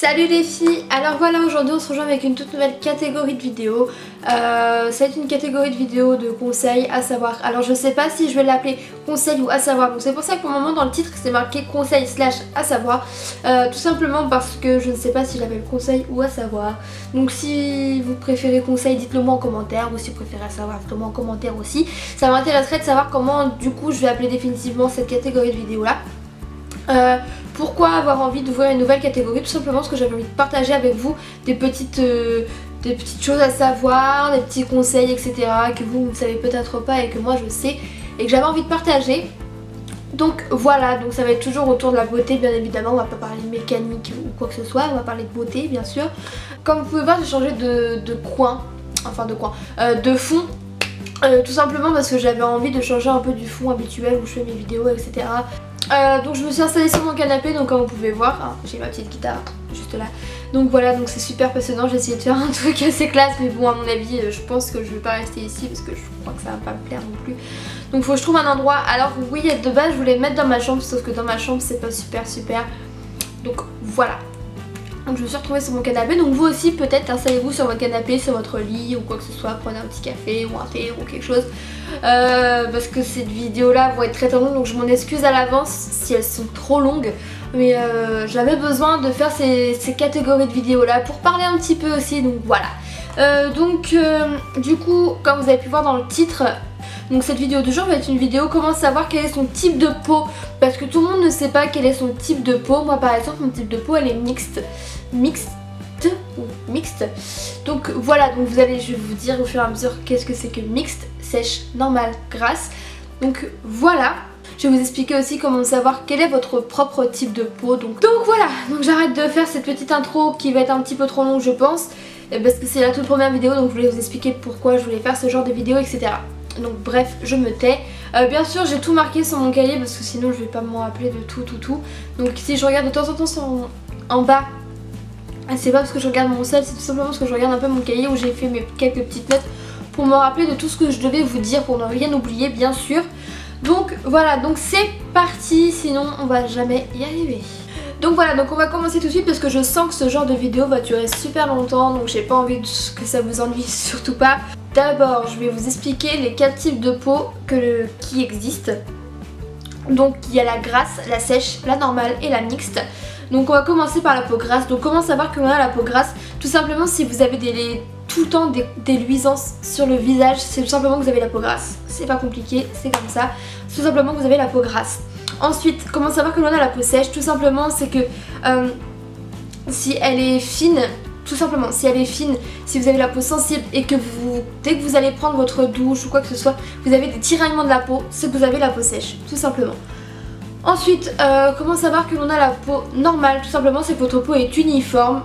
Salut les filles, alors voilà, aujourd'hui on se rejoint avec une toute nouvelle catégorie de vidéos. Ça va être une catégorie de vidéos de conseils à savoir. Alors je sais pas si je vais l'appeler conseil ou à savoir, donc c'est pour ça que pour le moment dans le titre c'est marqué conseil slash à savoir, tout simplement parce que je ne sais pas si je l'appelle conseil ou à savoir. Donc si vous préférez conseil, dites-le moi en commentaire, ou si vous préférez à savoir, dites-le moi en commentaire aussi. Ça m'intéresserait de savoir comment du coup je vais appeler définitivement cette catégorie de vidéos là. Pourquoi avoir envie d'ouvrir une nouvelle catégorie? Tout simplement parce que j'avais envie de partager avec vous des petites choses à savoir, des petits conseils, etc. que vous ne savez peut-être pas et que moi je sais et que j'avais envie de partager. Donc voilà, donc ça va être toujours autour de la beauté bien évidemment, on va pas parler mécanique ou quoi que ce soit, on va parler de beauté bien sûr. Comme vous pouvez voir, j'ai changé de fond. Tout simplement parce que j'avais envie de changer un peu du fond habituel où je fais mes vidéos, etc. Donc je me suis installée sur mon canapé, donc comme vous pouvez voir, hein, j'ai ma petite guitare juste là. Donc voilà, donc c'est super passionnant, j'ai essayé de faire un truc assez classe, mais bon à mon avis je pense que je vais pas rester ici parce que je crois que ça va pas me plaire non plus. Donc faut que je trouve un endroit. Alors oui, de base je voulais me mettre dans ma chambre, sauf que dans ma chambre c'est pas super. Donc voilà. Donc je me suis retrouvée sur mon canapé, donc vous aussi peut-être installez-vous sur votre canapé, sur votre lit ou quoi que ce soit, prenez un petit café ou un thé ou quelque chose. Parce que ces vidéos là vont être très longues, donc je m'en excuse à l'avance si elles sont trop longues. Mais j'avais besoin de faire ces catégories de vidéos là pour parler un petit peu aussi, donc voilà. Du coup, comme vous avez pu voir dans le titre, donc cette vidéo du jour va être une vidéo comment savoir quel est son type de peau. Parce que tout le monde ne sait pas quel est son type de peau. Moi par exemple mon type de peau elle est mixte. Donc voilà, donc je vais vous dire au fur et à mesure qu'est-ce que c'est que mixte, sèche, normale, grasse. Donc voilà. Je vais vous expliquer aussi comment savoir quel est votre propre type de peau. Donc voilà, donc j'arrête de faire cette petite intro qui va être un petit peu trop longue je pense. Parce que c'est la toute première vidéo, donc je voulais vous expliquer pourquoi je voulais faire ce genre de vidéo, etc. Donc bref, je me tais. Bien sûr j'ai tout marqué sur mon cahier parce que sinon je vais pas me rappeler de tout. Donc si je regarde de temps en temps en bas, c'est pas parce que je regarde mon sel, c'est tout simplement parce que je regarde un peu mon cahier où j'ai fait mes quelques petites notes pour me rappeler de tout ce que je devais vous dire pour ne rien oublier bien sûr. Donc voilà, donc c'est parti, sinon on va jamais y arriver. Donc voilà, donc on va commencer tout de suite parce que je sens que ce genre de vidéo va durer super longtemps, donc j'ai pas envie que ça vous ennuie, surtout pas. D'abord je vais vous expliquer les 4 types de peau qui existent. Donc il y a la grasse, la sèche, la normale et la mixte. Donc on va commencer par la peau grasse. Donc comment savoir que l'on a la peau grasse? Tout simplement si vous avez tout le temps des luisances sur le visage, c'est tout simplement que vous avez la peau grasse. C'est pas compliqué, c'est comme ça. Tout simplement que vous avez la peau grasse. Ensuite, comment savoir que l'on a la peau sèche? Tout simplement c'est que si elle est fine, tout simplement si elle est fine, si vous avez la peau sensible et que dès que vous allez prendre votre douche ou quoi que ce soit, vous avez des tiraillements de la peau, c'est que vous avez la peau sèche, tout simplement. Ensuite, comment savoir que l'on a la peau normale? Tout simplement c'est que votre peau est uniforme,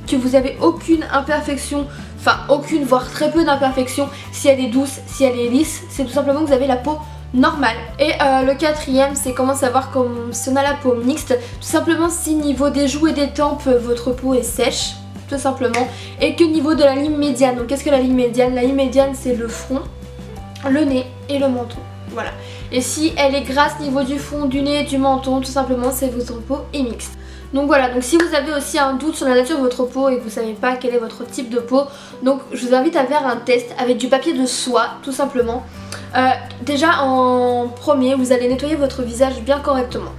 que vous avez aucune imperfection, enfin aucune voire très peu d'imperfection. Si elle est douce, si elle est lisse, c'est tout simplement que vous avez la peau normale. Et le quatrième c'est comment savoir si on a la peau mixte. Tout simplement si niveau des joues et des tempes votre peau est sèche, tout simplement, et que niveau de la ligne médiane. Donc qu'est-ce que la ligne médiane? La ligne médiane c'est le front, le nez et le menton. Voilà. Et si elle est grasse niveau du front, du nez et du menton, tout simplement c'est votre peau est mixte. Donc voilà, donc si vous avez aussi un doute sur la nature de votre peau et que vous ne savez pas quel est votre type de peau, donc je vous invite à faire un test avec du papier de soie tout simplement. Déjà en premier, vous allez nettoyer votre visage bien correctement.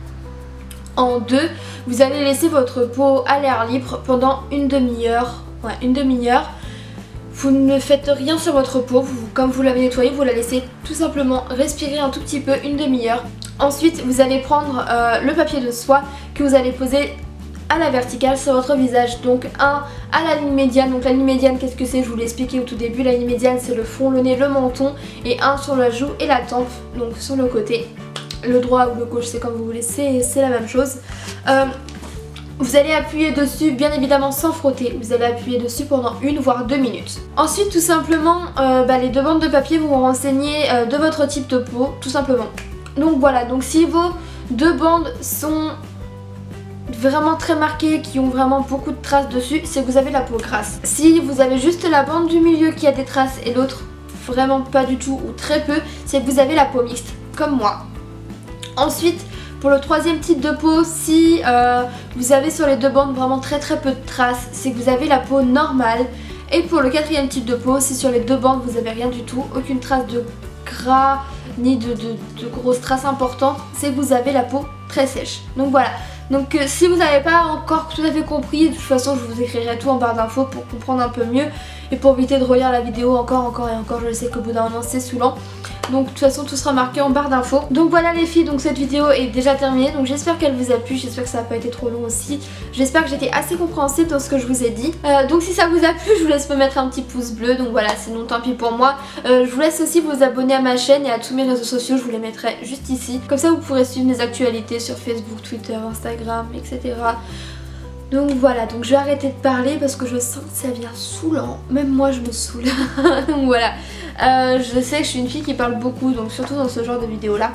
En deux, vous allez laisser votre peau à l'air libre pendant une demi-heure. Ouais, une demi-heure. Vous ne faites rien sur votre peau, comme vous l'avez nettoyée, vous la laissez tout simplement respirer un tout petit peu, une demi-heure. Ensuite, vous allez prendre le papier de soie que vous allez poser à la verticale sur votre visage. Donc un à la ligne médiane. Donc la ligne médiane, qu'est-ce que c'est? Je vous l'ai expliqué au tout début. La ligne médiane c'est le front, le nez, le menton. Et un sur la joue et la tempe, donc sur le côté. Le droit ou le gauche c'est comme vous voulez, c'est la même chose. Vous allez appuyer dessus bien évidemment sans frotter, vous allez appuyer dessus pendant 1 voire 2 minutes. Ensuite tout simplement les deux bandes de papier vont vous renseigner de votre type de peau tout simplement. Donc voilà, donc si vos deux bandes sont vraiment très marquées, qui ont vraiment beaucoup de traces dessus, c'est que vous avez la peau grasse. Si vous avez juste la bande du milieu qui a des traces et l'autre vraiment pas du tout ou très peu, c'est que vous avez la peau mixte comme moi. Ensuite Pour le troisième type de peau, si vous avez sur les deux bandes vraiment très peu de traces, c'est que vous avez la peau normale. Et pour le quatrième type de peau, si sur les deux bandes vous avez rien du tout, aucune trace de gras ni de grosses traces importantes, c'est que vous avez la peau très sèche. Donc voilà. Donc si vous n'avez pas encore tout à fait compris, de toute façon je vous écrirai tout en barre d'infos pour comprendre un peu mieux et pour éviter de relire la vidéo encore et encore. Je sais qu'au bout d'un moment c'est saoulant. Donc de toute façon tout sera marqué en barre d'infos. Donc voilà les filles, donc cette vidéo est déjà terminée. Donc j'espère qu'elle vous a plu, j'espère que ça n'a pas été trop long aussi. J'espère que j'étais assez compréhensible dans ce que je vous ai dit. Donc si ça vous a plu, je vous laisse me mettre un petit pouce bleu. Donc voilà, sinon tant pis pour moi. Je vous laisse aussi vous abonner à ma chaîne et à tous mes réseaux sociaux, je vous les mettrai juste ici. Comme ça vous pourrez suivre mes actualités sur Facebook, Twitter, Instagram, etc. Donc voilà, donc je vais arrêter de parler parce que je sens que ça devient saoulant. Même moi je me saoule. Donc voilà. Je sais que je suis une fille qui parle beaucoup, donc surtout dans ce genre de vidéo là.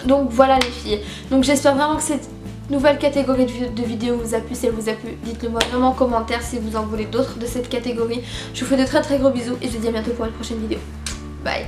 Donc voilà les filles. Donc j'espère vraiment que cette nouvelle catégorie de vidéos vous a plu. Si elle vous a plu, dites-le moi vraiment en commentaire si vous en voulez d'autres de cette catégorie. Je vous fais de très gros bisous et je vous dis à bientôt pour une prochaine vidéo. Bye.